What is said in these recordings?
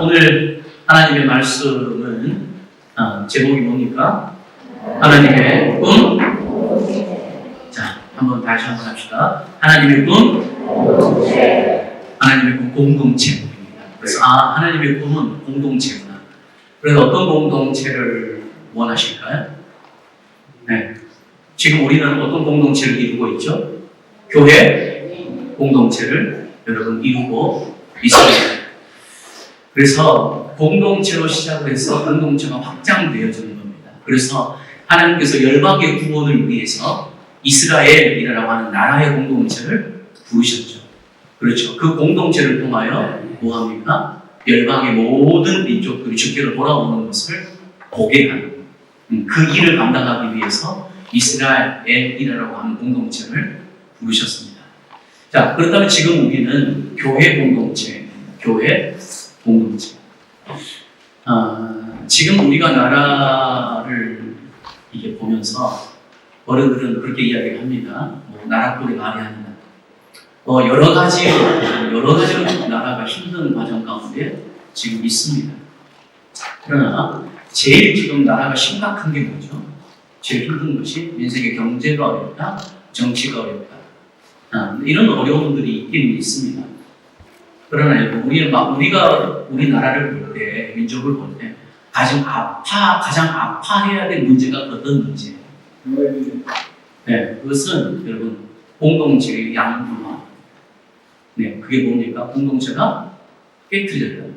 오늘 하나님의 말씀은 제목이 뭡니까? 하나님의 꿈. 자, 다시 한번 합시다. 하나님의 꿈. 하나님의 꿈 공동체입니다. 그래서 하나님의 꿈은 공동체구나. 그래서 어떤 공동체를 원하실까요? 네. 지금 우리는 어떤 공동체를 이루고 있죠? 교회 공동체를 여러분 이루고 있습니다. 그래서 공동체로 시작을 해서 공동체가 확장되어지는 겁니다. 그래서 하나님께서 열방의 구원을 위해서 이스라엘이라고 하는 나라의 공동체를 부르셨죠. 그렇죠. 그 공동체를 통하여 뭐합니까? 열방의 모든 민족들이 주께로 돌아오는 것을 보게 하는 그 일을 감당하기 위해서 이스라엘이라고 하는 공동체를 부르셨습니다. 자, 그렇다면 지금 우리는 교회 공동체, 지금 우리가 나라를 이게 보면서 어른들은 그렇게 이야기를 합니다. 나라꼴이 말이 아니다. 여러 가지로 나라가 힘든 과정 가운데 지금 있습니다. 그러나 제일 지금 나라가 심각한 게 뭐죠? 제일 힘든 것이 민생의 경제가 어렵다, 정치가 어렵다. 이런 어려움들이 있긴 있습니다. 그러나 우리 나라를 볼 때, 민족을 볼 때 가장 아파해야 될 문제가 어떤 문제예요? 네, 그것은 여러분 공동체의 양분화. 네, 그게 뭡니까? 공동체가 깨트려져요.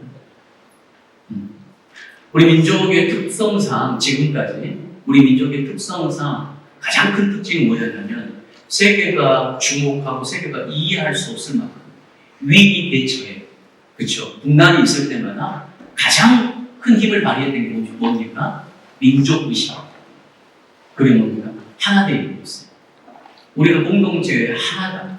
우리 민족의 특성상 지금까지 우리 민족의 특성상 가장 큰 특징이 뭐였냐면 세계가 주목하고 세계가 이해할 수 없을 만큼 위기 대처에, 그렇죠? 국난이 있을 때마다 가장 큰 힘을 발휘했던 게 뭡니까? 민족의식. 그게 뭡니까? 하나되는 것이었어요. 우리는 공동체의 하나다.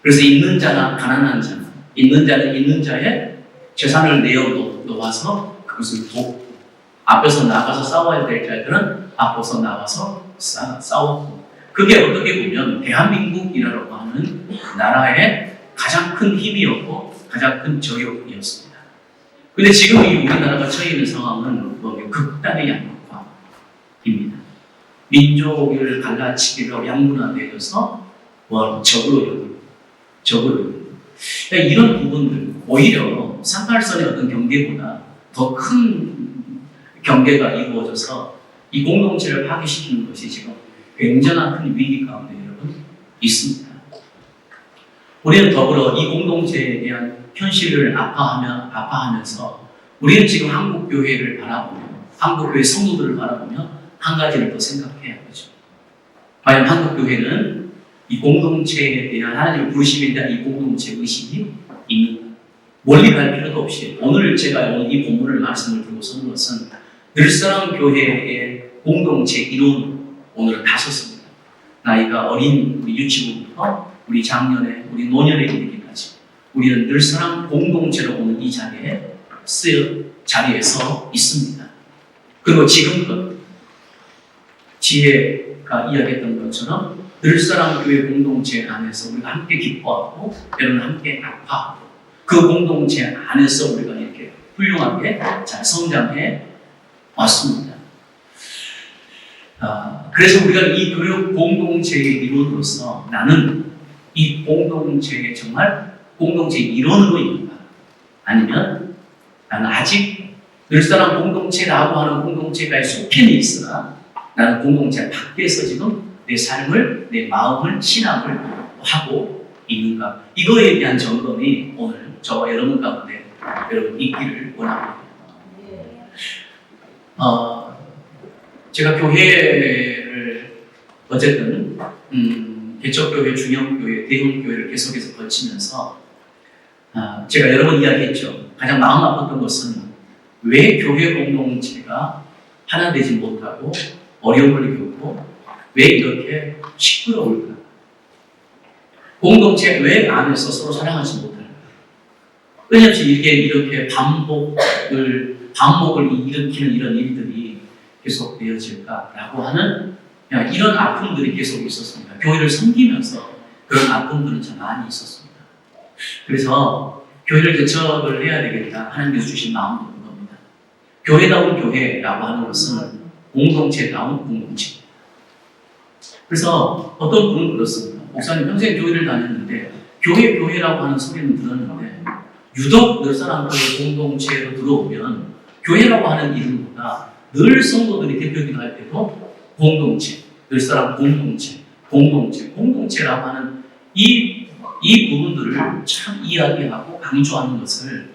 그래서 있는 자나 가난한 자나, 있는 자는 있는 자의 재산을 내어 놓아서 그것을 돕고, 앞에서 나가서 싸워야 될 자들은 앞서서 나와서 싸웠고, 그게 어떻게 보면 대한민국이라고 하는 나라의 가장 큰 힘이었고 가장 큰 저력이었습니다. 그런데 지금 이 우리나라가 처해 있는 상황은 극단의 양극화입니다. 민족을 갈라치기로 양분화되어서 적으로 이런 부분들, 오히려 38선의 어떤 경계보다 더 큰 경계가 이루어져서 이 공동체를 파괴시키는 것이 지금 굉장한 큰 위기 가운데 여러분 있습니다. 우리는 더불어 이 공동체에 대한 현실을 아파하면서 우리는 지금 한국교회를 바라보며, 한국교회 성도들을 바라보며 한 가지를 더 생각해야 하죠. 과연 한국교회는 이 공동체에 대한 하나님의 부르심에 대한 이 공동체 의식이 있는가? 멀리 갈 필요도 없이 오늘 제가 이 본문을 말씀을 들고 서는 것은 늘사랑 교회의 공동체 이론 오늘은 5입니다. 나이가 어린 우리 유치부부터 우리 작년에 우리 노년에 이르기까지 우리는 늘사랑 공동체로 오는 이 자리에서 있습니다. 그리고 지금껏 지혜가 이야기했던 것처럼 늘사랑 교회 공동체 안에서 우리가 함께 기뻐하고 때로는 함께 아파하고 그 공동체 안에서 우리가 이렇게 훌륭하게 잘 성장해 왔습니다. 그래서 우리가 이 교육 공동체의 이론으로서 나는 이 공동체에 정말 공동체의 일원으로 있는가? 아니면 나는 아직 늘사랑 공동체라고 하는 공동체가 속해 있으나 나는 공동체 밖에서 지금 내 삶을, 내 마음을, 신앙을 하고 있는가? 이거에 대한 점검이 오늘 저와 여러분 가운데 여러분 있기를 원합니다. 제가 교회를 어쨌든 개척교회, 중형교회, 대형교회를 계속해서 거치면서 제가 여러 번 이야기했죠. 가장 마음 아팠던 것은 왜 교회 공동체가 하나 되지 못하고 어려움을 겪고 왜 이렇게 시끄러울까? 공동체 왜 안에서 서로 사랑하지 못할까? 끊임없이 이렇게 반목을 일으키는 이런 일들이 계속 되어질까라고 하는 이런 아픔들이 계속 있었습니다. 교회를 섬기면서 그런 아픔들은 참 많이 있었습니다. 그래서 교회를 개척을 해야 되겠다. 하나님께서 주신 마음도 그런 겁니다. 교회다운 교회라고 하는 것은 공동체다운 공동체. 그래서 어떤 분은 그렇습니다. 목사님 평생 교회를 다녔는데 교회라고 하는 소리는 들었는데 유독 늘 사람들이 공동체로 들어오면 교회라고 하는 이름보다 늘 성도들이 대표기도 할 때도 공동체, 늘 사람 공동체라고 하는 이 부분들을 참 이야기하고 강조하는 것을,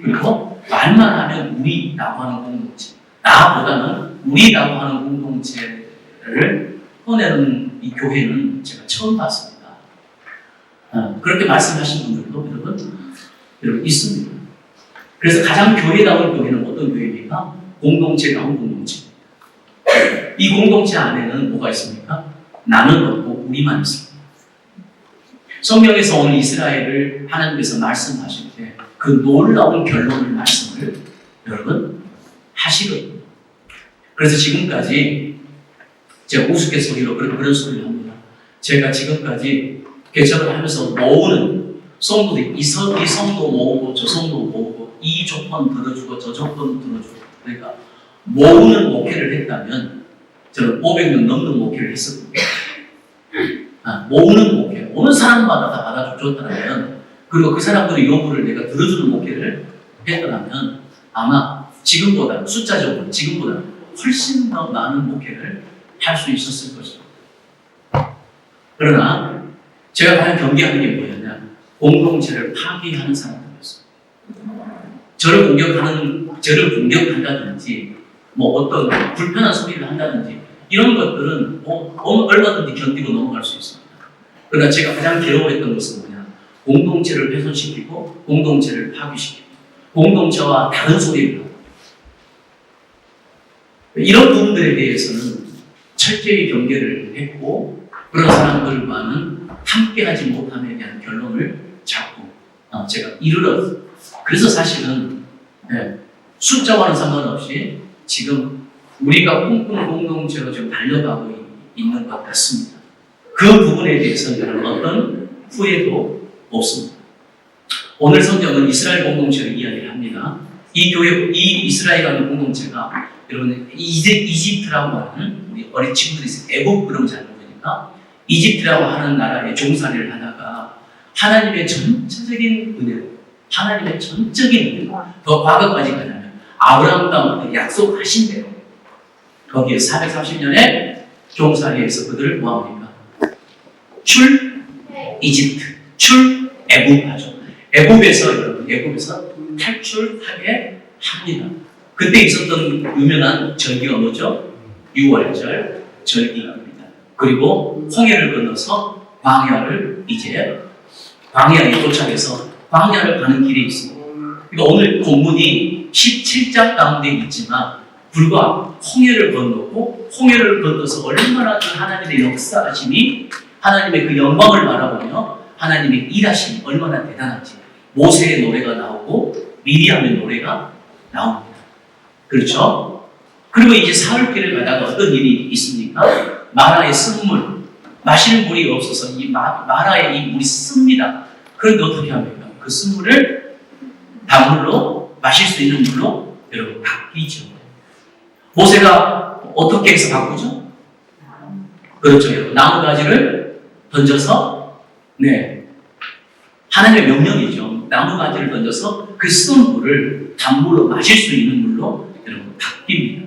그리고 말만 하면 우리라고 하는 공동체, 나보다는 우리라고 하는 공동체를 꺼내는 이 교회는 제가 처음 봤습니다. 그렇게 말씀하신 분들도 여러분 있습니다. 그래서 가장 교회다운 교회는 어떤 교회입니까? 공동체다운 공동체. 이 공동체 안에는 뭐가 있습니까? 나는 없고 우리만 있습니다. 성경에서 오늘 이스라엘을 하나님께서 말씀하실 때 그 놀라운 결론을 말씀을 여러분 하시거든요. 그래서 지금까지 제가 우스갯소리로 그런 소리를 합니다. 제가 지금까지 개척을 하면서 모으는 성도들이 이 성도 모으고 저 성도 모으고 이 조건 들어주고 저 조건 들어주고, 그러니까 모으는 목회를 했다면 저는 500명 넘는 목회를 했었거든요. 모으는 목회, 오는 사람마다 다 받아줬다면, 그리고 그 사람들의 요구를 내가 들어주는 목회를 했더라면 아마 지금보다 숫자적으로 지금보다 훨씬 더 많은 목회를 할 수 있었을 것입니다. 그러나 제가 과연 경계하는 게 뭐였냐? 공동체를 파괴하는 사람들이었어요. 저를 공격한다든지 뭐 어떤 불편한 소리를 한다든지 이런 것들은 얼마든지 견디고 넘어갈 수 있습니다. 그러나 제가 가장 괴로워했던 것은 뭐냐? 공동체를 훼손시키고 공동체를 파괴시키고 공동체와 다른 소리를 하고, 이런 부분들에 대해서는 철저히 경계를 했고 그런 사람들과는 함께하지 못함에 대한 결론을 잡고 제가 이르렀어요. 그래서 사실은 숫자와는 상관없이 지금 우리가 꿈꾸는 공동체로 지금 달려가고 있는 것 같습니다. 그 부분에 대해서는 어떤 후회도 없습니다. 오늘 성경은 이스라엘 공동체를 이야기를 합니다. 이 이스라엘이라는 공동체가 여러분 이집트라고 하는, 우리 어린 친구들이 있어요. 애국 그러면 잘 모르니까 이집트라고 하는 나라에 종살이를 하다가 하나님의 전적인 은혜로, 하나님의 전적인 은혜로 더 과거까지 가자면 아브라함과 약속하신 대로 거기에 430년의 종살이에서 그들을 뭐합니까? 이집트, 애굽하죠. 애굽에서 탈출하게 합니다. 그때 있었던 유명한 절기가 뭐죠? 6월절 절기입니다. 그리고 홍해를 건너서 광야에 도착해서 광야를 가는 길이 있습니다. 그러니까 오늘 본문이 17장 가운데 있지만 불과 홍해를 건너서 얼마나 그 하나님의 역사하심이, 하나님의 그 영광을 바라보며 하나님의 일하심이 얼마나 대단한지 모세의 노래가 나오고 미리암의 노래가 나옵니다. 그렇죠? 그리고 이제 사흘길을 가다가 어떤 일이 있습니까? 마라의 쓴물, 마실 물이 없어서 이 마라의 이 물이 씁니다. 그런데 어떻게 합니까? 그 쓴물을 단물로, 마실 수 있는 물로 여러분 바뀌죠. 모세가 어떻게 해서 바꾸죠? 그렇죠. 여러분. 나무가지를 던져서, 하나님의 명령이죠. 나무가지를 던져서 그 쓴 물을 단물로, 마실 수 있는 물로 여러분 바뀝니다.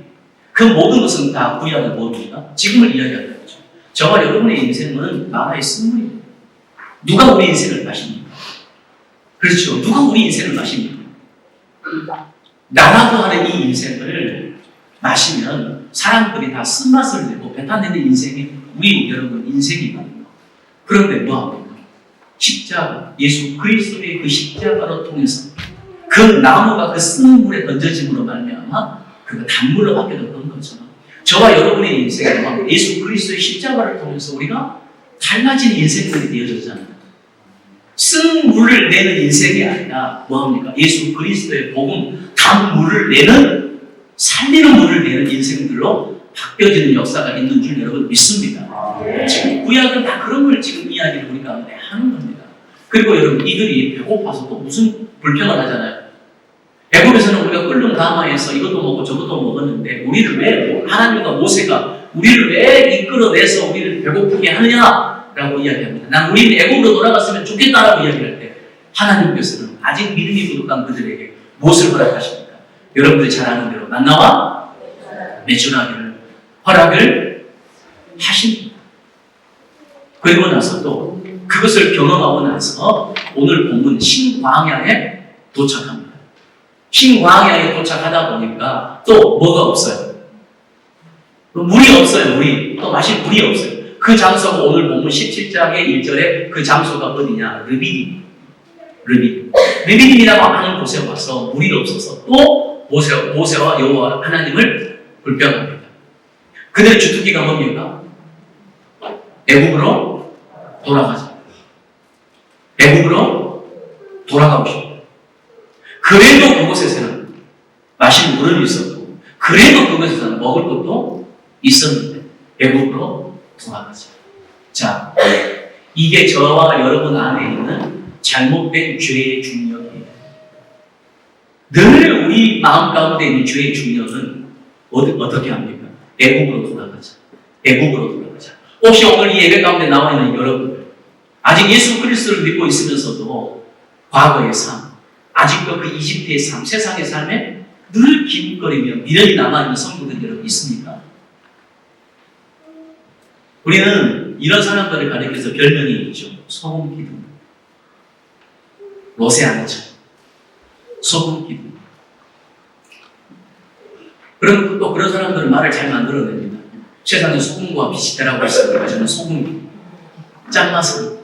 그 모든 것은 다 구약의 뭡니까? 지금을 이야기하는 거죠. 저와 여러분의 인생은 마라의 쓴물입니다. 누가 우리 인생을 마십니까? 그렇죠. 누가 우리 인생을 마십니까? 나라고 하는 이 인생을 마시면 사람들이 다 쓴맛을 내고 배타내는 인생이 우리 여러분 인생이거든요. 그런데 뭐합니까? 십자가, 예수 그리스도의 그 십자가로 통해서 그 나무가 그 쓴 물에 던져짐으로 말미암아 그가 단물로 바뀌어졌던 거죠. 저와 여러분의 인생은 예수 그리스도의 십자가를 통해서 우리가 달라진 인생들이 되어졌잖아요. 쓴 물을 내는 인생이 아니라 뭐합니까? 예수 그리스도의 복음, 단물을 내는, 살리는 물을 내는 인생들로 바뀌어지는 역사가 있는 줄 여러분 믿습니다. 지금 구약은 다 그런 걸 지금 이야기를 우리 가운데 하는 겁니다. 그리고 여러분 이들이 배고파서 또 무슨 불평을 하잖아요. 애굽에서는 우리가 끓는 가마에서 이것도 먹고 저것도 먹었는데 우리를 왜 하나님과 모세가 우리를 왜 이끌어내서 우리를 배고프게 하느냐라고 이야기합니다. 난 우리는 애굽으로 돌아갔으면 좋겠다라고 이야기할 때 하나님께서는 아직 믿음이 부족한 그들에게 무엇을 허락하십니까? 여러분들이 잘 아는 대로 만나와 매출하기를 허락을 하십니다. 그리고 나서 또 그것을 경험하고 나서 오늘 본문 신광야에 도착합니다. 신광야에 도착하다 보니까 또 뭐가 없어요? 물이 없어요. 물이. 또 마실 물이 없어요. 그 장소가 오늘 본문 17장의 1절에 그 장소가 어디냐? 르비딤. 르비딤이라고 하는 곳에 와서 물이 없어서 또 모세와 여호와 하나님을 불평합니다. 그들의 주특기가 뭡니까? 애굽으로 돌아가자. 애굽으로 돌아가고 싶다. 그래도 그곳에서는 마실 물은 있었고, 그래도 그곳에서는 먹을 것도 있었는데, 애굽으로 돌아가자. 자, 이게 저와 여러분 안에 있는 잘못된 죄의 중력이에요. 늘 우리 마음 가운데 있는 죄의 중력은 어떻게 합니까? 애굽으로 돌아가자. 애굽으로 돌아가자. 혹시 오늘 이 예배 가운데 나와 있는 여러분들, 아직 예수 그리스도를 믿고 있으면서도 과거의 삶, 아직도 그 이집트의 삶, 세상의 삶에 늘 기웃거리며 미련이 남아있는 성도들 여러분 있습니까? 우리는 이런 사람들을 가리켜서 별명이 있죠. 소금 기둥, 로세아니처, 소금 기둥. 그럼 또 그런 사람들은 말을 잘 만들어냅니다. 세상에 소금과 비슷하다고 했습니다. 저는 소금 기둥, 짠맛을.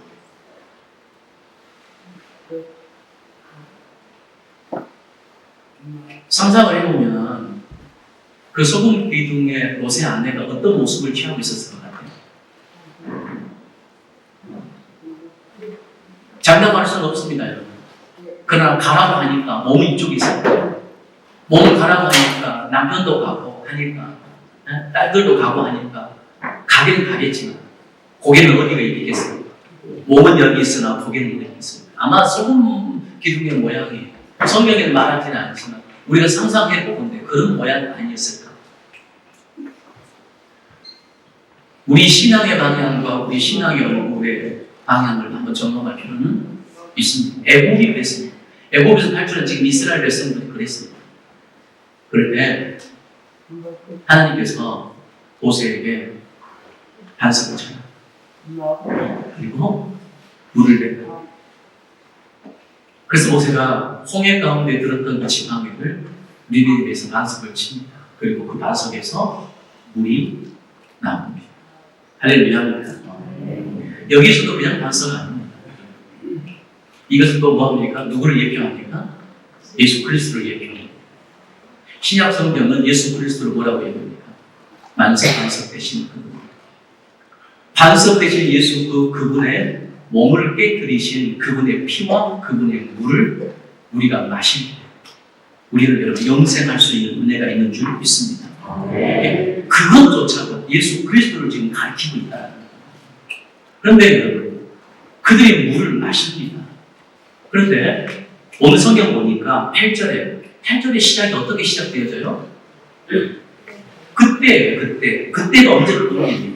상상을 해보면 그 소금 기둥의 로세 아내가 어떤 모습을 취하고 있었을 것 같아요. 장담할 수는 없습니다, 여러분. 그러나 가라고 하니까 몸이 이쪽에 있어요. 몸을 가라고 하니까 남편도 가고 하니까 딸들도 가고 하니까 가기는 가겠지만 고개는 어디가 있겠어요? 몸은 여기 있으나 고개는 여기 있습니다. 아마 소금 기둥의 모양이 성경에는 말하지는 않지만 우리가 상상해 보건데 그런 모양은 아니었을까? 우리 신앙의 방향과 우리 신앙의 얼굴의 방향을 한번 점검할 필요는 있습니다. 애굽이 그랬습니다. 애굽에서 탈출한 지금 이스라엘 백성들이 그랬습니다. 그럴 때 하나님께서 모세에게 반석을 쳐요. 그리고 물을 내요. 그래서 모세가 홍해 가운데 들었던 그 지팡이를 르비딤에서 반석을 칩니다. 그리고 그 반석에서 물이 나옵니다. 할렐루야. 여기서도 그냥 반석 아닙니다. 이것은 또 뭐합니까? 누구를 예표합니까? 예수 그리스도를 예표합니다. 신약 성경은 예수 그리스도를 뭐라고 얘기합니까? 만석 반석 대신 그분. 반석 대신 예수 그분의 몸을 깨뜨리신 그분의 피와 그분의 물을 우리가 마실 때 우리는 여러분 영생할 수 있는 은혜가 있는 줄 믿습니다. 그것조차도 예수 그리스도를 지금 가르치고 있다. 그런데 여러분 그들이 물을 마십니다. 그런데 오늘 성경 보니까 8절의 시작이 어떻게 시작되어져요? 그때가 언제를 의미합니까?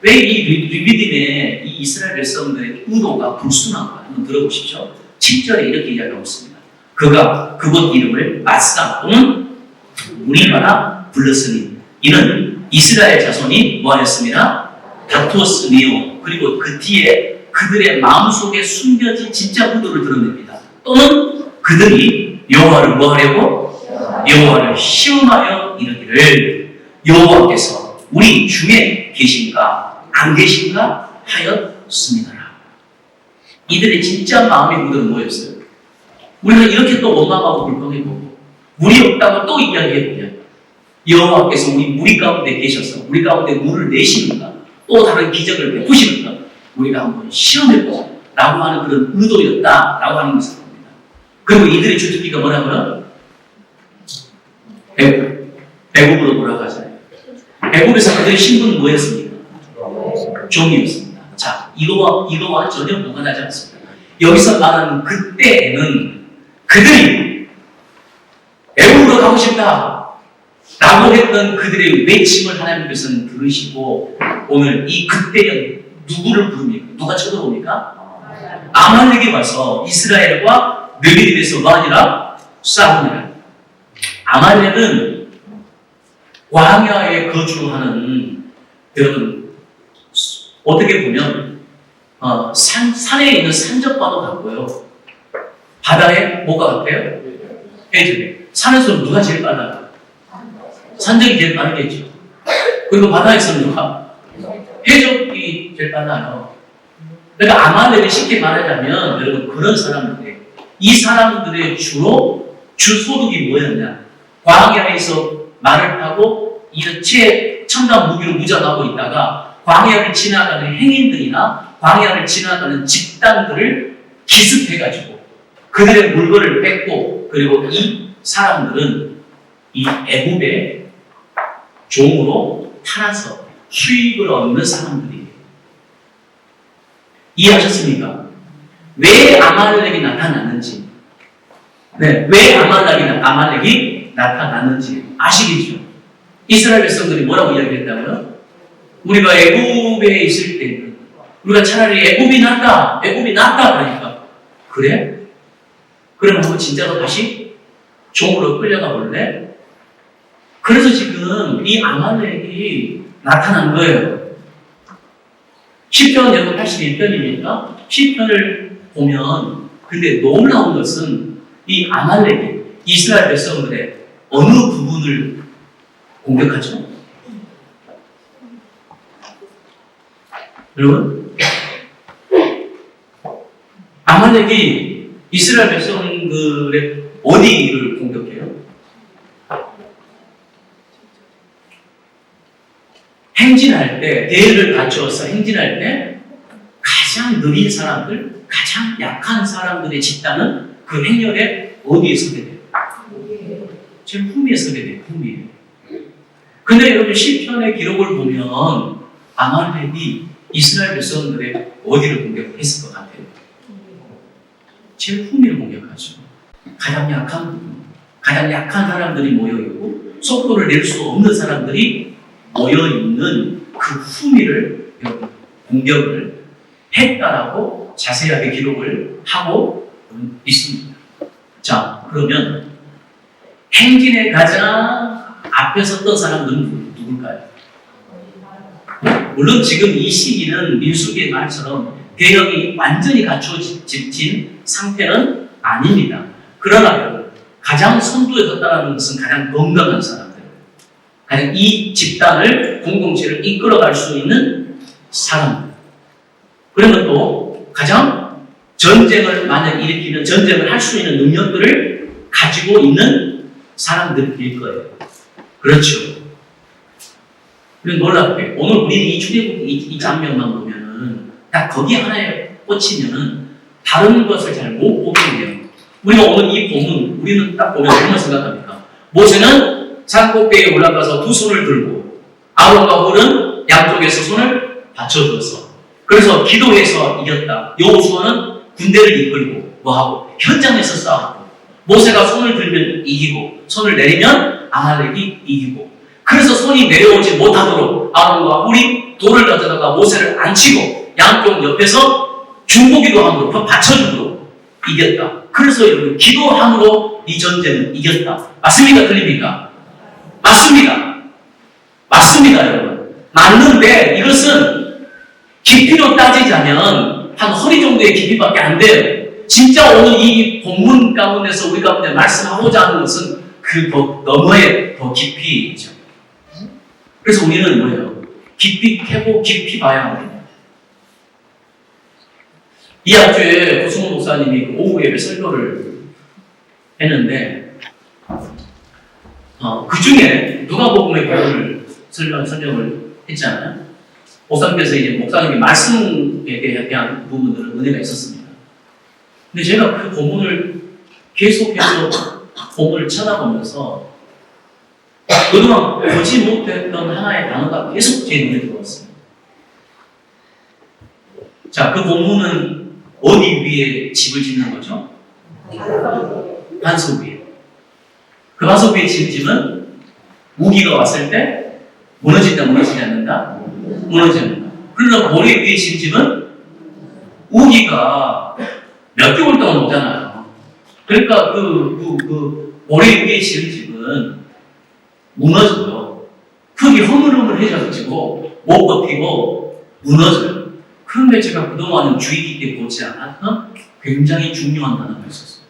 왜 이 르비딤의 이 이스라엘 백성들의 의도가 불순한가? 한번 들어보십시오. 7절에 이렇게 이야기하고 있습니다. 그가 그곳 이름을 마스다 또는 우리마라 불렀으니 이는 이스라엘 자손이 뭐하였습니다? 다투었으며 그리고 그 뒤에 그들의 마음속에 숨겨진 진짜 의도를 드러냅니다. 또는 그들이 여호와를 뭐하려고? 여호와를 시험하여 이르기를 여호와께서 우리 중에 계신가 안 계신가 하였습니다. 이들의 진짜 마음의 의도는 뭐였어요? 우리가 이렇게 또 원망하고 불평해보고 물이 없다고 또 이야기해보면 여호와께서 우리 무리 가운데 계셔서 우리 가운데 물을 내시는가 또 다른 기적을 베푸시는가 우리가 한번 시험해보자 라고 하는 그런 의도였다라고 하는 것을 봅니다. 그리고 이들의 주특기가 뭐라고요? 애굽으로 돌아가잖아요. 애굽에서 그들의 신분은 뭐였습니까? 종이었습니다. 자, 이거와 전혀 무관하지 않습니다. 여기서 말하는 그때에는 그들이 애굽으로 가고 싶다 라고 했던 그들의 외침을 하나님께서는 들으시고 오늘 이 그때에 누구를 부릅니까? 누가 쳐들어옵니까? 아말렉이 와서 이스라엘과 너희들에 대해서 뭐하니라? 싸우니라. 아말렉은 광야에 거주하는, 여러분 어떻게 보면 산에 있는 산적과도 같고요, 바다에 뭐가 같아요? 해적이. 산에서는 누가 제일 빨라요? 산적이 제일 빠르겠죠. 그리고 바다에서는 누가? 해적이 제일 빨라요. 그러니까 아말렉이 쉽게 말하자면 여러분 그런 사람들이에요. 이 사람들의 주 소득이 뭐였냐? 광야에서 말을 타고 이렇게 첨단 무기로 무장하고 있다가 광야를 지나가는 행인들이나 광야를 지나가는 집단들을 기습해가지고 그들의 물건을 뺏고, 그리고 이 사람들은 이 애굽의 종으로 팔아서 수익을 얻는 사람들이에요. 이해하셨습니까? 왜 아말렉이 나타났는지, 왜 아말렉이 나타났는지 아시겠죠? 이스라엘 백성들이 뭐라고 이야기했다고요? 우리가 애굽에 있을 때는 우리가 차라리 애굽이 낫다 그러니까, 그래? 그러면 한번 진짜로 다시 종으로 끌려가 볼래? 그래서 지금 이 아말렉이 나타난 거예요. 시편 여러분 81편입니까? 시편을 보면 근데 놀라운 것은 이 아말렉이 이스라엘 백성들의 어느 부분을 공격하죠? 여러분, 아말렉이 이스라엘 백성들의 어디를 공격해요? 행진할 때, 대열을 갖추어서 행진할 때 가장 느린 사람들, 가장 약한 사람들의 집단은 그 행렬에 어디에 서게 돼요? 제일 후미에 서게 돼요. 후미에. 근데 여러분 시편의 기록을 보면 아말렉이 이스라엘 백성들의 어디를 공격했을 것 같아요? 제일 후미를 공격하죠. 가장 약한 부분, 가장 약한 사람들이 모여있고 속도를 낼 수 없는 사람들이 모여있는 그 후미를 공격을 했다라고 자세하게 기록을 하고 있습니다. 자, 그러면 행진에 가장 앞에 섰던 사람들은 누굴까요? 물론 지금 이 시기는 민수기의 말처럼 대형이 완전히 갖추어진 상태는 아닙니다. 그러나 가장 선두에 섰다는 것은 가장 건강한 사람들, 가장 이 집단을, 공동체를 이끌어갈 수 있는 사람들, 그러면 또 가장 전쟁을 만약 일으키는, 전쟁을 할 수 있는 능력들을 가지고 있는 사람들일 거예요. 그렇죠. 그리고 놀랍게 오늘 우리는 이 출애굽 이 장면만 보면은 딱 거기 하나에 꽂히면은 다른 것을 잘 못 보게 돼요. 우리가 오늘 이 본문, 우리는 딱 보면 무엇을 생각합니까? 모세는 산 꼭대기에 올라가서 두 손을 들고 아론과 홀은 양쪽에서 손을 받쳐주었어. 그래서 기도해서 이겼다. 여호수아는 군대를 이끌고 뭐하고 현장에서 싸우고, 모세가 손을 들면 이기고 손을 내리면 아말렉이 이기고, 그래서 손이 내려오지 못하도록 아론과 홀이 돌을 가져다가 모세를 앉히고 양쪽 옆에서 중보기도 함으로 받쳐주도록 이겼다. 그래서 여러분 기도함으로 이 전쟁은 이겼다. 맞습니까? 틀립니까? 맞습니다. 맞습니다, 여러분. 맞는데 이것은 깊이로 따지자면 한 허리 정도의 깊이밖에 안 돼요. 진짜 오늘 이 본문 가운데서 우리 가운데 말씀하고자 하는 것은 그 너머의 더 깊이죠. 그래서 우리는 뭐예요? 깊이 캐고 깊이 봐야 합니다. 이 학주에 고승훈 목사님이 그 오후 예배 설교를 했는데 그 중에 누가복음의 부분을 설명을 했잖아요. 목사님께서 이제 목사님의 말씀에 대한 부분들은 은혜가 있었습니다. 근데 제가 그 본문을 계속해서 본문을 찾아보면서 그동안 보지 못했던 하나의 단어가 계속 제 눈에 들어왔습니다. 자, 그 본문은 어디 위에 집을 짓는 거죠? 반석 위에. 그 반석 위에 지은 집은 우기가 왔을 때 무너진다, 무너지지 않는다? 무너지지 않는다. 그러나 모래 위에 지은 집은 우기가 몇 개월 동안 오잖아요. 그러니까 모래 위에 지은 집은 무너져요. 크게 흐물흐물해져가지고 못 버티고 무너져요. 그런데 제가 그동안은 주의 깊게 보지 않았던 굉장히 중요한 단어가 있었어요.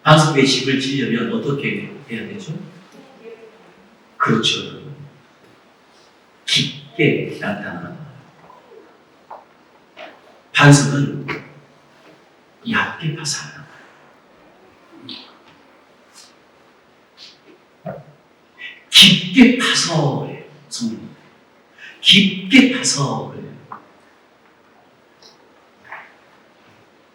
반석 위에 집을 지으려면 어떻게 해야 되죠? 그렇죠. 깊게 나타나는 반석은 얇게 파서 하는 거예요. 깊게 파서 해요. 성경은. 깊게 파서 그래요.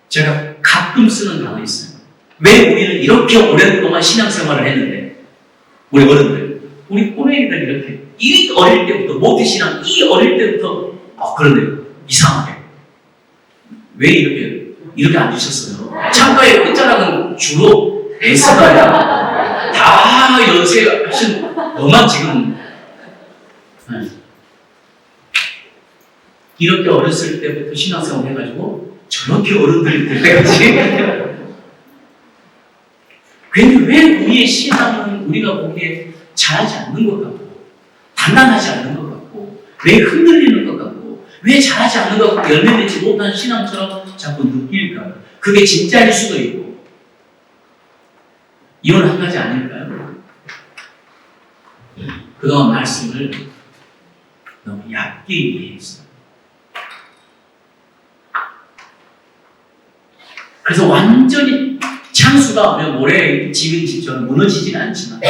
제가 가끔 쓰는 단어 있어요. 왜 우리는 이렇게 오랫동안 신앙생활을 했는데 우리 어른들, 우리 꼬맹이들 이렇게 이 어릴 때부터 모태신앙 이 어릴 때부터 그런데요. 이상하게 왜 이렇게 앉으셨어요? 창가의 끝자락은 주로 S가야. 다 연세 하신 너만 지금 이렇게 어렸을 때부터 신앙생활 해가지고 저렇게 어른들이 될 때까지 근데 왜 우리의 신앙은 우리가 보기에 잘하지 않는 것 같고 단단하지 않는 것 같고 왜 흔들리는 것 같고 왜 잘하지 않는 것 같고 열매 맺지 못한 신앙처럼 자꾸 느낄까요? 그게 진짜일 수도 있고 이건 한 가지 아닐까요? 그동안 말씀을 너무 얕게 이해했어요. 그래서 완전히 창수가 오면 모래에 지은 집처럼 무너지지는 않지만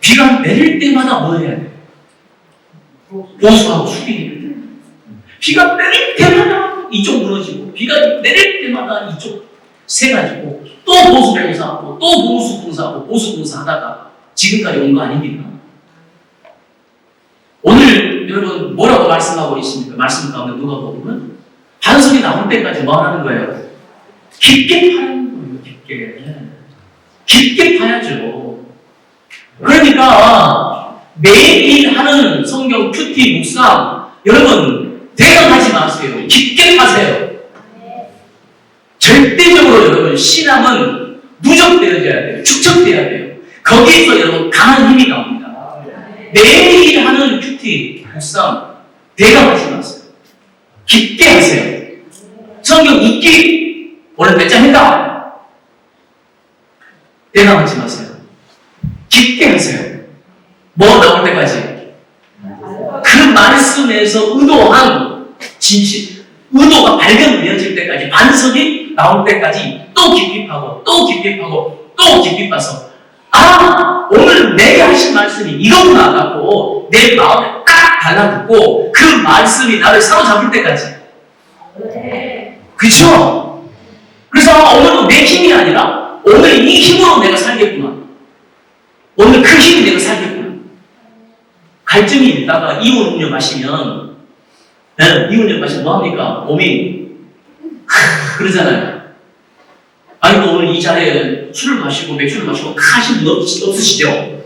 비가 내릴 때마다 뭐 해야 돼요? 보수하고 수비해야 돼요. 비가 내릴 때마다 이쪽 무너지고 비가 내릴 때마다 이쪽 새가지고 또 보수 공사하고 또 보수 공사하고 보수 공사하다가 지금까지 온 거 아닙니까? 오늘 여러분 뭐라고 말씀하고 있습니까? 말씀 가운데 누가 보면 반석이 나올 때까지 뭐 하는 거예요? 깊게 파는 거예요. 깊게 파야죠. 그러니까 매일 하는 성경 큐티 묵상 여러분 대강하지 마세요. 깊게 파세요. 절대적으로 여러분 신앙은 누적되어져야 돼요. 축적돼야 돼요. 거기에서 여러분 강한 힘이 나옵니다. 매일 하는 큐티 묵상 대강하지 마세요. 깊게 하세요. 성경 읽기 오늘 몇 장 했다. 대담하지 마세요. 깊게 하세요. 뭐 나올 때까지. 그 말씀에서 의도한 진실, 의도가 발견되어질 때까지, 반석이 나올 때까지 또 깊이 파고, 또 깊이 파고, 또 깊이 파서 오늘 내게 하신 말씀이 이거구나 하고 내 마음에 딱 달라붙고 그 말씀이 나를 사로잡을 때까지. 그쵸? 그래서 오늘도 내 힘이 아니라 오늘 이 힘으로 내가 살겠구나. 오늘 그 힘이 내가 살겠구나. 갈증이 있다가 이온 음료 마시면 이온 음료 마시면 뭐합니까? 몸이 그러잖아요. 아니 또 오늘 이 자리에 술을 마시고 맥주를 마시고 하신 분 없으시죠?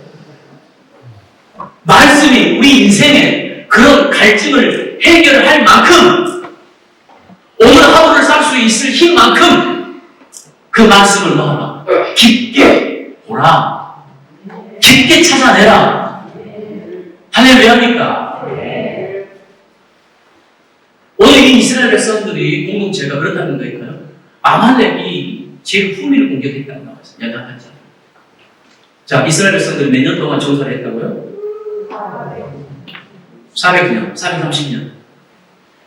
말씀이 우리 인생에 그런 갈증을 해결할 만큼 오늘 하루를 살 수 있을 힘만큼 그 말씀을 뭐하라? 깊게 보라. 깊게 찾아내라. 할렐루야입니까? 오늘 이 이스라엘 백성들이 공동체가 그렇다는 거일까요? 아말렉이 제 후미를 공격했다고 나왔어요. 연합한 자. 자, 이스라엘 백성들이 몇 년 동안 정사를 했다고요? 400년, 430년.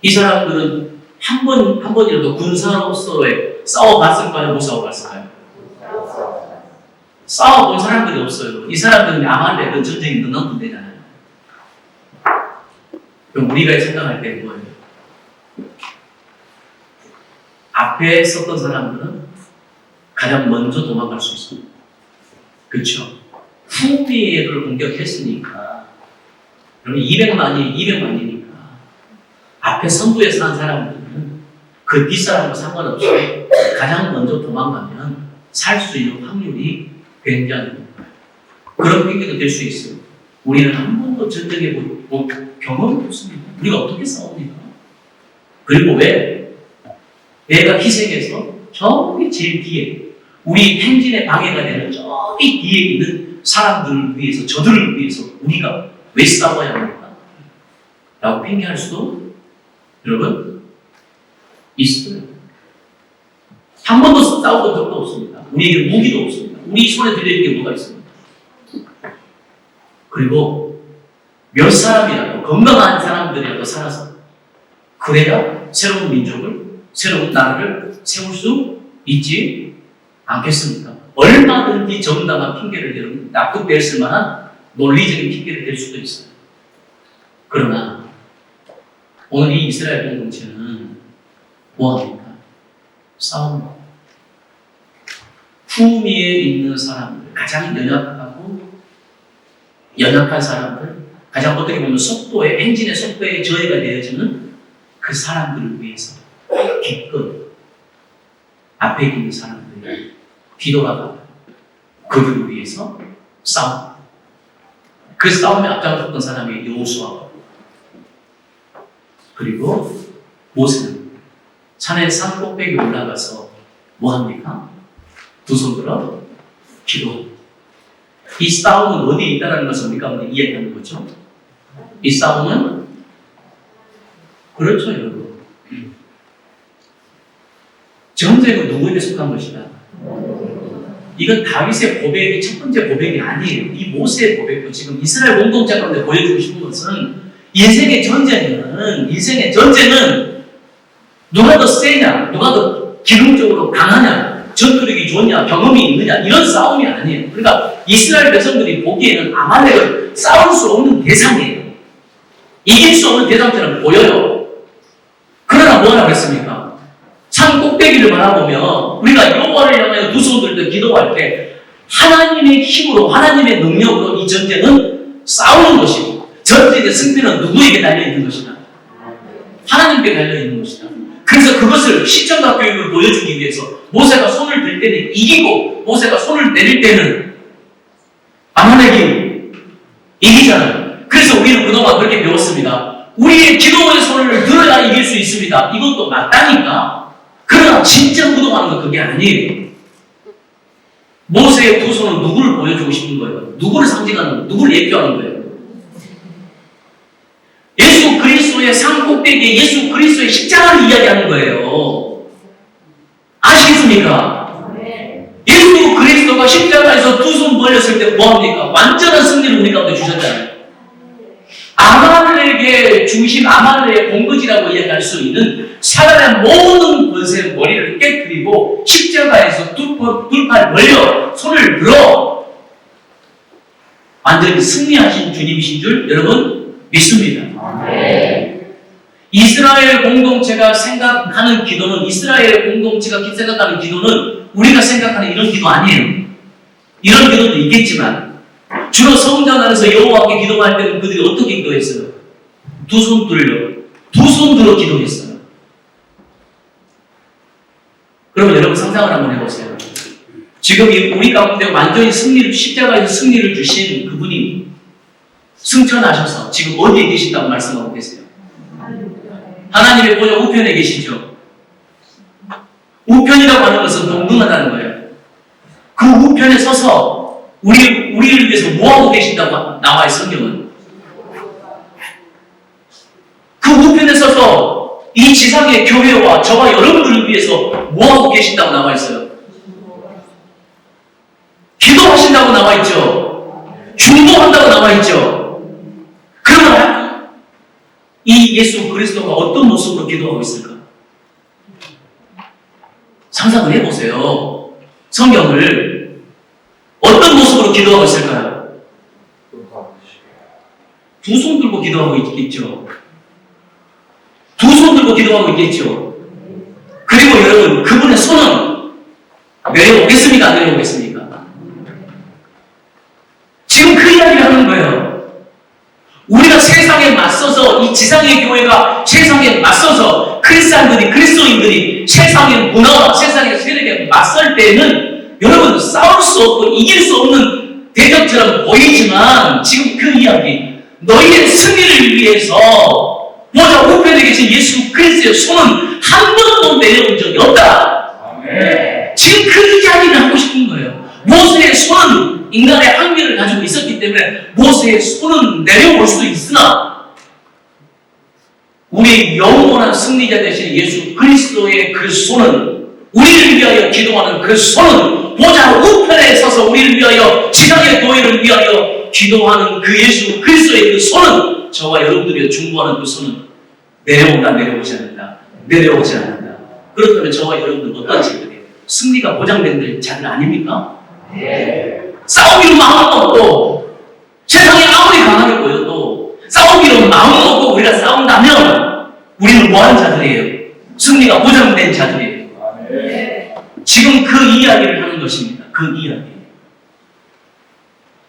이 사람들은 한 번이라도 군사로서의 싸워봤을까요? 못 싸워봤을까요? 싸워본 사람들이 없어요. 이 사람들은 아말렉은 전쟁이 끝난 군대잖아요. 그럼 우리가 생각할 때 뭐예요? 앞에 섰던 사람들은 가장 먼저 도망갈 수 있어요. 그렇죠? 후미를 공격했으니까 그러면 200만이니까 앞에 선두에 선 사람들은 그 뒷사람과 상관없이 가장 먼저 도망가면 살 수 있는 확률이 굉장히 높아요. 그런 핑계도 될 수 있어요. 우리는 한 번도 전쟁에 본 경험이 없습니다. 우리가 어떻게 싸웁니까? 그리고 왜? 내가 희생해서 저기 제일 뒤에 우리 행진에 방해가 되는 저기 뒤에 있는 사람들을 위해서, 저들을 위해서 우리가 왜 싸워야 합니까? 라고 핑계할 수도 여러분 있어요. 한 번도 싸워본 적도 없습니다. 우리에게 무기도 없습니다. 우리 손에 들려있는 게 뭐가 있습니까? 그리고 몇 사람이라도 건강한 사람들이라도 살아서 그래야 새로운 민족을, 새로운 나라를 세울 수 있지 않겠습니까? 얼마든지 정당한 핑계를 대는 납득될 만한 논리적인 핑계를 댈 수도 있어요. 그러나 오늘 이 이스라엘 공동체는 뭐합니까? 싸웁니다. 품위에 있는 사람들, 가장 연약한 사람들, 가장 어떻게 보면 속도에, 엔진의 속도에 저해가 되어지는 그 사람들을 위해서 기껏 앞에 있는 사람들이 뒤돌아가 그들을 위해서 싸웁니다. 그 싸움에 앞장섰던 사람이 여호수아, 그리고 모세는 산에 산 꼭대기 올라가서 뭐합니까? 두 손 들어 기도. 이 싸움은 어디에 있다는 것을 우리가 한번 이해하는 거죠. 이 싸움은 그렇죠, 여러분. 전쟁은 누구에게 속한 것이다? 이건 다윗의 고백이 첫 번째 고백이 아니에요. 이 모세의 고백도 지금 이스라엘 공동체 가운데 보여주고 싶은 것은 인생의 전쟁은 누가 더 세냐, 누가 더 기능적으로 강하냐, 전투력이 좋냐, 경험이 있느냐, 이런 싸움이 아니에요. 그러니까 이스라엘 백성들이 보기에는 아말렉을 싸울 수 없는 대상이에요. 이길 수 없는 대상처럼 보여요. 그러나 뭐라 그랬습니까? 산 꼭대기를 바라보면 우리가 여호와를 향하여 두 손 들고 기도할 때 하나님의 힘으로, 하나님의 능력으로 이 전쟁은 싸우는 것이고, 전쟁의 승리는 누구에게 달려있는 것이다? 하나님께 달려있는 것이다. 그래서 그것을 시청각 교육을 보여주기 위해서 모세가 손을 들 때는 이기고, 모세가 손을 내릴 때는 아말렉이 이기잖아요. 그래서 우리는 그동안 그렇게 배웠습니다. 우리의 기도의 손을 들어야 이길 수 있습니다. 이것도 맞다니까. 그러나 진짜 무도하는 건 그게 아니에요. 모세의 두 손은 누구를 보여주고 싶은 거예요? 누구를 상징하는, 누구를 예표하는 거예요? 예수 그리스도의 산 꼭대기에 예수 그리스도의 십자가를 이야기하는 거예요. 아시겠습니까? 예수 그리스도가 십자가에서 두 손 벌렸을 때 뭐합니까? 완전한 승리를 우리 가운데 주셨잖아요. 아말렉의 중심, 아말렉의 본거지라고 이야기할 수 있는 사단의 모든 권세의 머리를 깨뜨리고 십자가에서 두 팔 벌려 손을 들어 완전히 승리하신 주님이신 줄 여러분 믿습니다. 이스라엘 공동체가 생각하는 기도는, 이스라엘 공동체가 생각하는 기도는 우리가 생각하는 이런 기도 아니에요. 이런 기도도 있겠지만 주로 성전 안에서 여호와께 기도할 때는 그들이 어떻게 기도했어요? 두 손 들어 기도했어요. 그러면 여러분 상상을 한번 해보세요. 지금 우리 가운데 완전히 십자가에서 승리를 주신 그분이 승천하셔서 지금 어디에 계신다고 말씀하고 계세요? 하나님의 보좌 우편에 계시죠. 우편이라고 하는 것은 동등하다는 거예요. 그 우편에 서서 우리를 위해서 뭐하고 계신다고 나와요, 성경은. 그 우편에 서서 이 지상의 교회와 저와 여러분들을 위해서 뭐하고 계신다고 나와 있어요? 기도하신다고 나와 있죠. 중보한다고 나와 있죠. 그러면 이 예수 그리스도가 어떤 모습으로 기도하고 있을까? 상상을 해보세요. 성경을 어떤 모습으로 기도하고 있을까요? 두 손 들고 기도하고 있겠죠. 두 손 들고 기도하고 있겠죠. 그리고 여러분, 그분의 손은 내려오겠습니까? 안 내려오겠습니까? 지금 그 이야기를 하는 거예요. 우리가 세상에 맞서서, 이 지상의 교회가 세상에 맞서서 크리스찬 크리스찬들이, 그리스도인들이 세상의 문화와 세상의 세력에 맞설 때는 여러분 싸울 수 없고 이길 수 없는 대적처럼 보이지만 지금 그 이야기, 너희의 승리를 위해서 보좌 우편에 계신 예수 그리스도의 손은 한 번도 내려온 적이 없다. 아멘. 지금 그 이야기를 하고 싶은 거예요. 모세의 손은 인간의 한계를 가지고 있었기 때문에 모세의 손은 내려올 수도 있으나 우리의 영원한 승리자 되신 예수 그리스도의 그 손은, 우리를 위하여 기도하는 그 손은, 보좌 우편에 서서 우리를 위하여, 지상의 교회를 위하여 기도하는 그 예수 그리스도의 그 손은, 저와 여러분들이 중보하는 그 손은 내려온다, 내려오지 않는다, 내려오지 않는다. 그렇다면 저와 여러분들 어떤 자들이에요? 승리가 보장된 자들 아닙니까? 네. 싸우기로 마음 먹고 세상이 아무리 강하게 보여도 싸우기로 마음 먹고 우리가 싸운다면 우리는 뭐하는 자들이에요? 승리가 보장된 자들이에요. 네. 지금 그 이야기를 하는 것입니다. 그 이야기.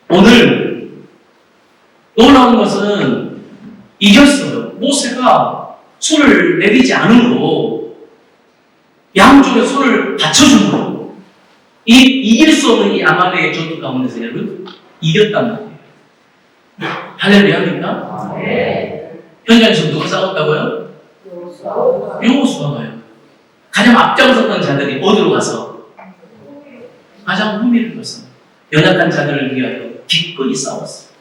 오늘 놀라운 것은 이겼어요. 모세가 손을 내리지 않음으로, 양쪽에 손을 받쳐줌으로 이길 수 없는 이 아말렉의 전투 가운데서 여러분 이겼단 말이에요. 할렐루야입니까? 네. 현장에서 누가 싸웠다고요? 여호수아가요. 가장 앞장섰던 자들이 어디로 가서 가장 흥미를 뒀어. 연약한 자들을 위하여 기꺼이 싸웠어.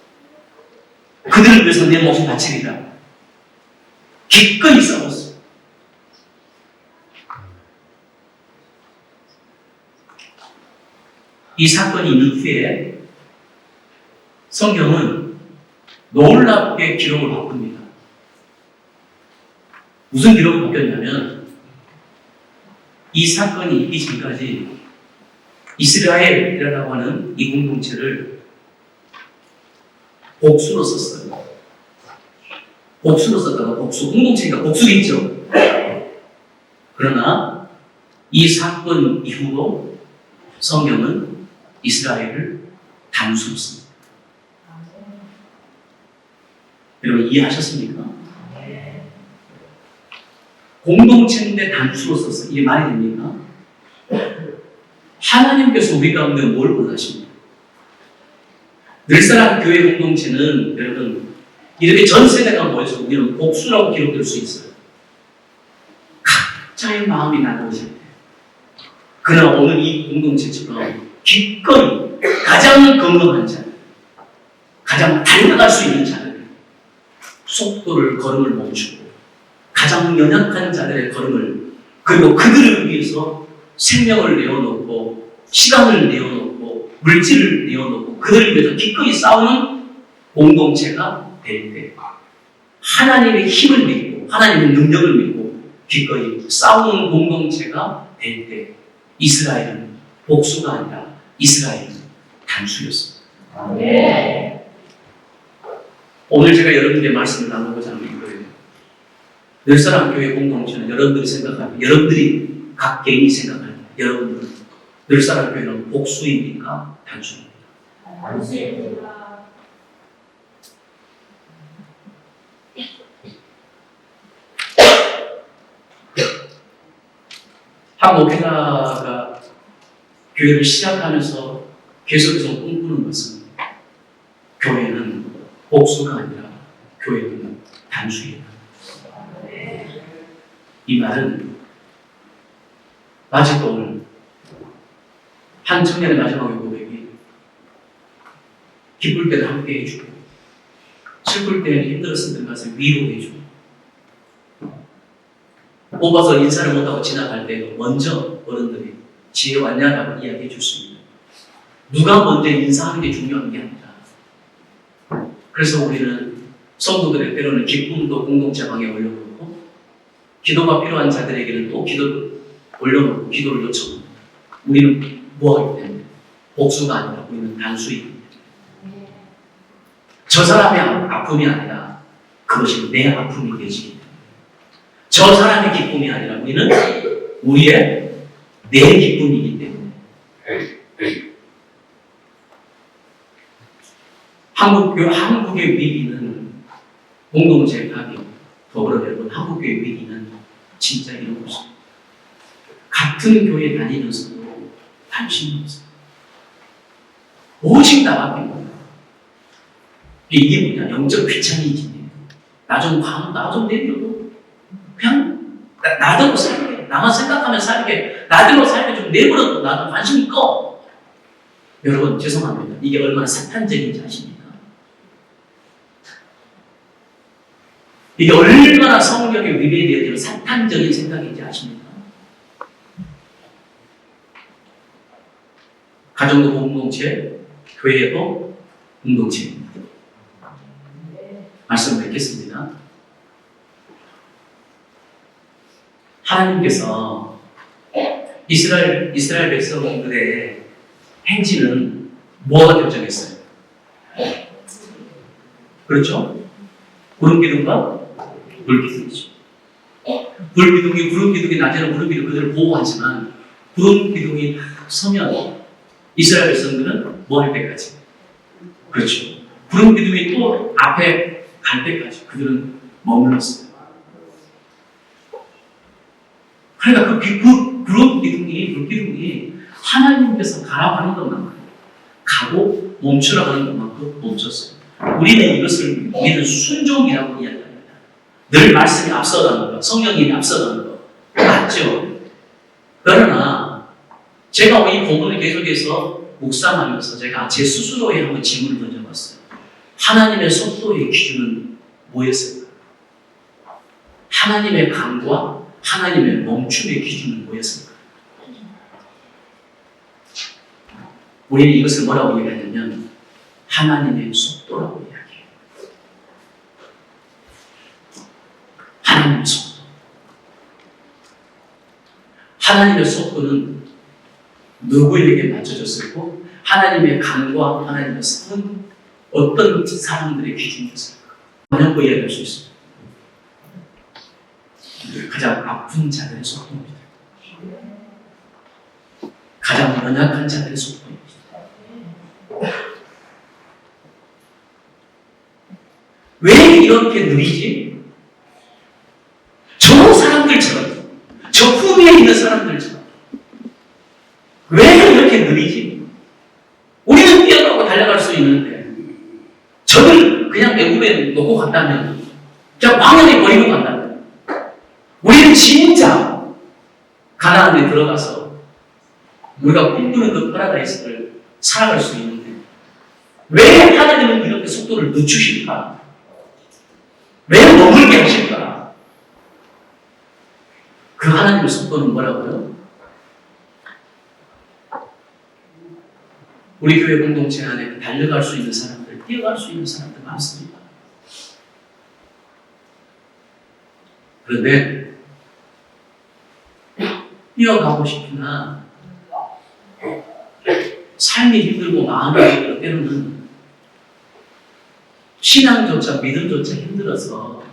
그들을 위해서 내 목숨 바치리라. 기꺼이 싸웠어. 이 사건이 있는 후에 성경은 놀랍게 기록을 바꿉니다. 무슨 기록을 바뀌었냐면, 이 사건이 있기 전까지 이스라엘이라고 하는 이 공동체를 복수로 썼어요. 복수로 썼다가 복수, 공동체가 복수겠죠. 그러나 이 사건 이후로 성경은 이스라엘을 단수로 씁니다. 여러분 이해하셨습니까? 공동체인데 단수로 썼어요. 이게 말이 됩니까? 하나님께서 우리 가운데 뭘 원하십니까? 늘사랑 교회 공동체는 여러분 이렇게 전 세대가 모여서 우리는 복수라고 기록될 수 있어요. 각자의 마음이 나누어질 때. 그러나 오늘 이 공동체처럼 기꺼이 가장 건강한 자들, 가장 달려갈 수 있는 자들, 속도를, 걸음을 멈추고 가장 연약한 자들의 걸음을, 그리고 그들을 위해서 생명을 내어놓고 시간을 내어놓고 물질을 내어놓고 그들을 위해서 기꺼이 싸우는 공동체가 될 때, 하나님의 힘을 믿고 하나님의 능력을 믿고 기꺼이 싸우는 공동체가 될 때, 이스라엘은 복수가 아니라 이스라엘은 단수였습니다. 네. 오늘 제가 여러분들의 말씀을 나누고자 하는 거예요. 늘사랑 교회 공동체는 여러분들이 생각하는, 여러분들이 각 개인이 생각하는, 여러분들은 늘사랑 교회는 복수입니까? 단수입니까? 단수입니다. 한 목회자가 교회를 시작하면서 계속해서 꿈꾸는 것은 교회는 복수가 아니라 교회는 단수이다. 이 말은 아직도 오늘 한 청년의 마지막의 고백이 기쁠 때는 함께 해주고 슬플 때는 힘들었을 때 가서 위로해주고 뽑아서 인사를 못하고 지나갈 때도 먼저 어른들이 지혜 왔냐라고 이야기해 줬습니다. 누가 먼저 인사하는 게 중요한 게 아니라, 그래서 우리는 성도들의 때로는 기쁨도 공동체 방에 올려놓고 기도가 필요한 자들에게는 또 기도를 올려놓고 기도를 요청합니다. 우리는 뭐하기 때문에? 복수가 아니라 우리는 단수입니다. 저 사람의 아픔이 아니라 그것이 내 아픔이 되지. 저 사람의 기쁨이 아니라 우리는 우리의 내 기쁨이기 때문에. 한국의 위기는 공동체의 파괴, 더불어 여러분 한국의 위기는 진짜 이런 것입니다. 같은 교회 다니면서도 관심이 없어요. 오직 나밖에 몰라. 이게 뭐냐? 영적 귀차니즘이에요. 나 좀 내버려도 그냥 나대로 살게. 나만 생각하면 살게. 나대로 살게 좀 내버려도 나도 관심이 꺼. 여러분 죄송합니다. 이게 얼마나 사탄적인지 아십니까? 이게 얼마나 성경에 위배되어지는 사탄적인 생각인지 아십니까? 가정도 공동체, 교회도 공동체입니다. 말씀을 뵙겠습니다. 하나님께서 이스라엘 백성들의 행진은 뭐가 결정했어요? 그렇죠? 구름기둥과 불기둥이죠. 구름기둥이 낮에는 구름기둥이 그들을 보호하지만 구름기둥이 서면 이스라엘 백성들은 뭐 할 때까지? 그렇죠. 구름기둥이 또 앞에 갈 때까지 그들은 머물렀어요. 그러니까 그 불기둥이 하나님께서 가라고 하는 것만큼 가고 멈추라고 하는 것만큼 멈췄어요. 우리는 순종이라고 이야기합니다. 늘 말씀이 앞서가는 것, 성령님이 앞서가는 것 맞죠? 그러나 제가 이 본문을 계속해서 묵상하면서 제가 제 스스로에 한번 질문을 던져봤어요. 하나님의 속도의 기준은 뭐였을까? 하나님의 강과 하나님의 멈춤의 기준은 뭐였을까? 우리는 이것을 뭐라고 얘기하냐면 하나님의 속도라고 이야기해요. 하나님의 속도. 하나님의 속도는 누구에게 맞춰졌을고 하나님의 강과 하나님의 성은 어떤 사람들의 기준이었을까? 어려운 거 이야기할 수 있습니다. 가장 아픈 자들의 속도입니다. 가장 연약한 자들의 속도입니다. 왜 이렇게 느리지? 저 사람들처럼, 저 후미에 있는 사람들처럼 왜 이렇게 느리지? 우리는 뛰어가고 달려갈 수 있는데 저들 그냥 외국에 놓고 간다면 그냥 방향에 버리고 간다면 우리는 진짜 가나안에 들어가서 우리가 꿈꾸는 그 파라다이스를 살아갈 수 있는데 왜 하나님은 이렇게 속도를 늦추실까? 왜 머물게 하실까? 그 하나님의 속도는 뭐라고요? 우리 교회 공동체 안에 달려갈 수 있는 사람들, 뛰어갈 수 있는 사람들 많습니다. 그런데 뛰어가고 싶으나 삶이 힘들고 마음이 힘들고 때로는 신앙조차 믿음조차 힘들어서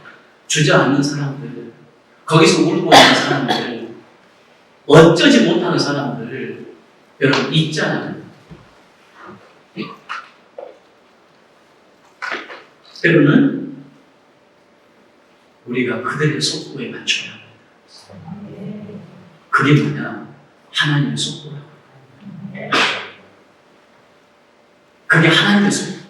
주저앉는 사람들, 거기서 울고 있는 사람들, 어쩌지 못하는 사람들 여러분 있잖아요. 때로는 우리가 그들의 속도에 맞춰야 합니다. 그게 뭐냐? 하나님의 속도라고. 그게 하나님의 속도.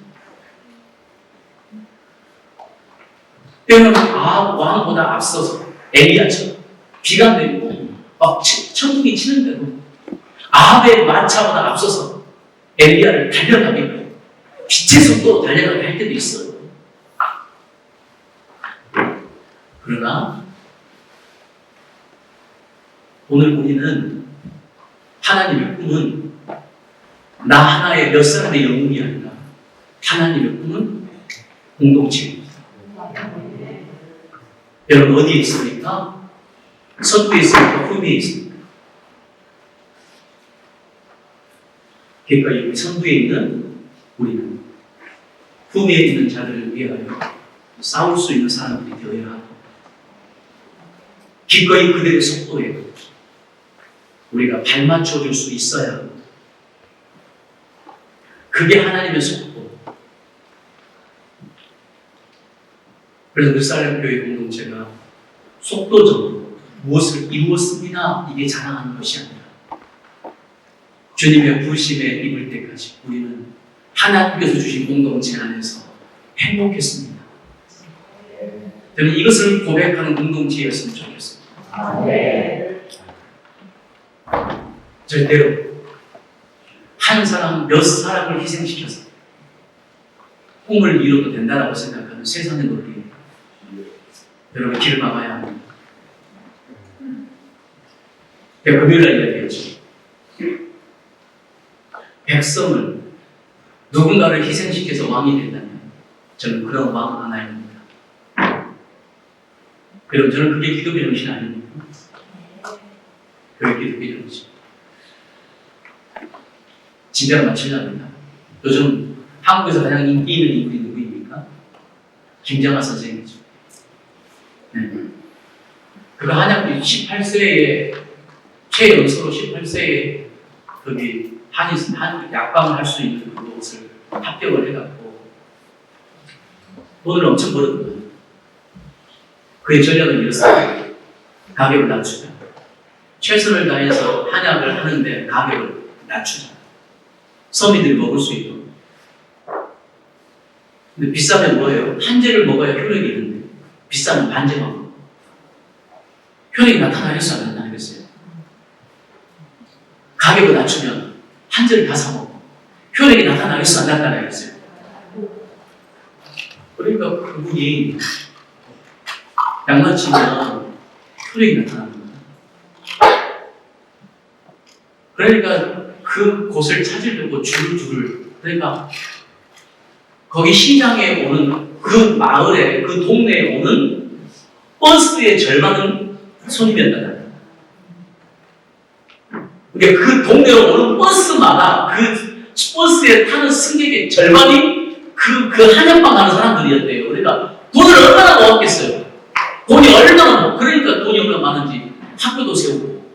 때로는 왕보다 앞서서 엘리야처럼 비가 내리고 막 천둥이 치는데도 아합의 마차보다 앞서서 엘리야를 달려가게 하고 빛의 속도로 달려가게 할 때도 있어요. 그러나 오늘 우리는 하나님의 꿈은 나 하나의 몇 사람의 영웅이 아니라 하나님의 꿈은 공동체입니다. 여러분 어디에 있습니까? 서두에 있습니까? 후미에 있습니까? 그러니까 여기 선두에 있는 우리는 후미에 있는 자들을 위하여 싸울 수 있는 사람들이 되어야 하고 기꺼이 그들의 속도에 우리가 발맞춰 줄 수 있어야 하고 그게 하나님의 속도. 그래서 늘살렘 교회 공동체가 속도적으로 무엇을 이루었습니다. 이게 자랑하는 것이 아니라 주님의 부르심에 입을 때까지 우리는 하나님께서 주신 공동체 안에서 행복했습니다. 저는 이것을 고백하는 공동체였으면 좋겠습니다. 절대로 한 사람, 몇 사람을 희생시켜서 꿈을 이뤄도 된다고 생각하는 세상의 논리, 여러분 길을 막아야 합니다. 제가 금요일날 이야기했죠. 백성을 누군가를 희생시켜서 왕이 된다면 저는 그런 왕 하나입니다. 여러분 저는 그게 기독교 정신 아닙니까? 그게 기독교 정신. 진짜로 맞추려합니다. 요즘 한국에서 가장 인기 있는 인물이 누구입니까? 김정하 선생이죠. 네. 그 한약이 18세에 최연소로 18세에 거기 약방을 할 수 있는 그것을 합격을 해갖고 돈을 엄청 벌었거든요. 그의 전략은 이렇습니다. 가격을 낮추자. 최선을 다해서 한약을 하는데 가격을 낮추자. 서민들이 먹을 수 있도록. 근데 비싸면 뭐예요? 한제를 먹어야 효력이 있는데 비싸면 반제만 먹고. 효력이 나타나겠어요? 안 나타나겠어요? 가격을 낮추면 한제를 다 사먹고 효력이 나타나겠어요? 안 나타나겠어요? 그러니까 그분이 양맞추면 효력이 나타나는 거예요. 그러니까 그 곳을 찾으려고 줄을 그러니까 거기 시장에 오는 그 마을에 그 동네에 오는 버스의 절반은 손님이었다. 그러니까 그 동네로 오는 버스마다 그 버스에 타는 승객의 절반이 그 한약방 가는 사람들이었대요. 그러니까 돈을 얼마나 모았겠어요. 돈이 얼마나 그러니까 돈이 얼마나 많은지 학교도 세우고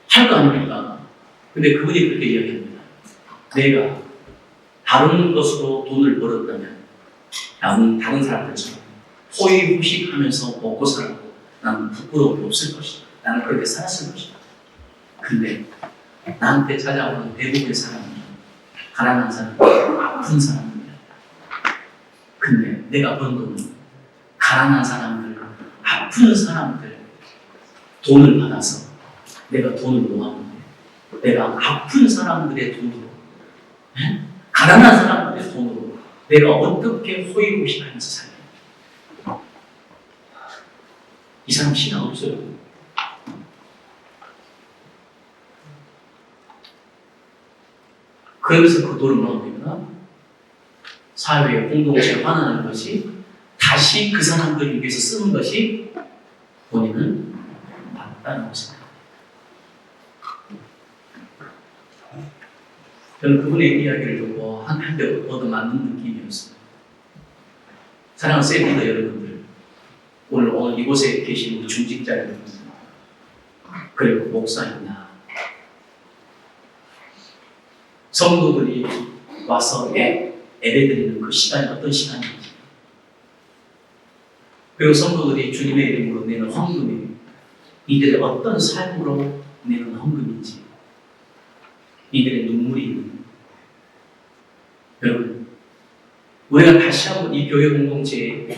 할 거 아닙니까? 근데 그분이 그렇게 이야기합니다. 내가 다른 것으로 돈을 벌었다면 나는 다른 사람들처럼 호의호식하면서 먹고 살고 나는 부끄러움이 없을 것이다. 나는 그렇게 살았을 것이다. 근데 나한테 찾아오는 대부분의 사람은 가난한 사람, 아픈 사람입니다. 근데 내가 번 돈은 가난한 사람들, 아픈 사람들 돈을 받아서 내가 돈을 모았는데 내가 아픈 사람들의 돈으로, 가난한 사람들의 돈으로 내가 어떻게 호의호식하면서 살냐? 이 사람 신앙 없어요. 그러면서 그 돈을 모았습니다. 사회의 공동체에 환원하는 것이 다시 그 사람들을 위해서 쓰는 것이 본인은 맞다는 것입니다. 저는 그분의 이야기를 듣고 한때 얻어맞는 느낌이었습니다. 사랑하는 세비더 여러분들, 오늘 이곳에 계신 우리 중직자 여러분들, 그리고 목사님이나 성도들이 와서 예배드리는 그 시간이 어떤 시간인지, 그리고 성도들이 주님의 이름으로 내는 헌금이 이들의 어떤 삶으로 내는 헌금인지, 이들의 눈물이 있는 여러분, 우리가 다시 한번 이 교회 공동체에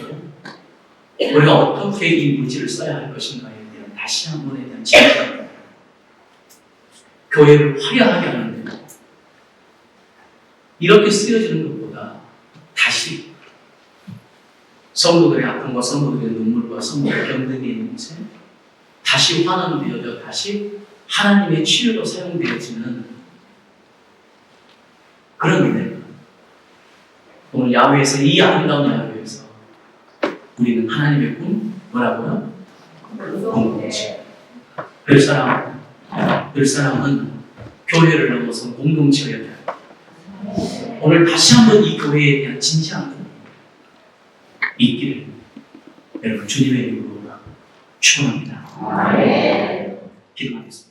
우리가 어떻게 이 물질을 써야 할 것인가에 대한 다시 한 번에 대한 진짜 교회를 화려하게 하는데 이렇게 쓰여지는 것보다 다시 성도들의 아픔과 성도들의 눈물과 성도들의 병든이 있는 곳에 다시 환원되어져 다시 하나님의 치유로 사용되어지는 그런 은혜. 오늘 야외에서 이 아름다운 야외에서 우리는 하나님의 꿈 뭐라고요? 공동체. 별 사람은 교회를 넘어서 공동체여야 돼요. 오늘 다시 한번 이 교회에 대한 진지한 꿈 있기를 여러분 주님의 이름으로 축원합니다. 기도하겠습니다.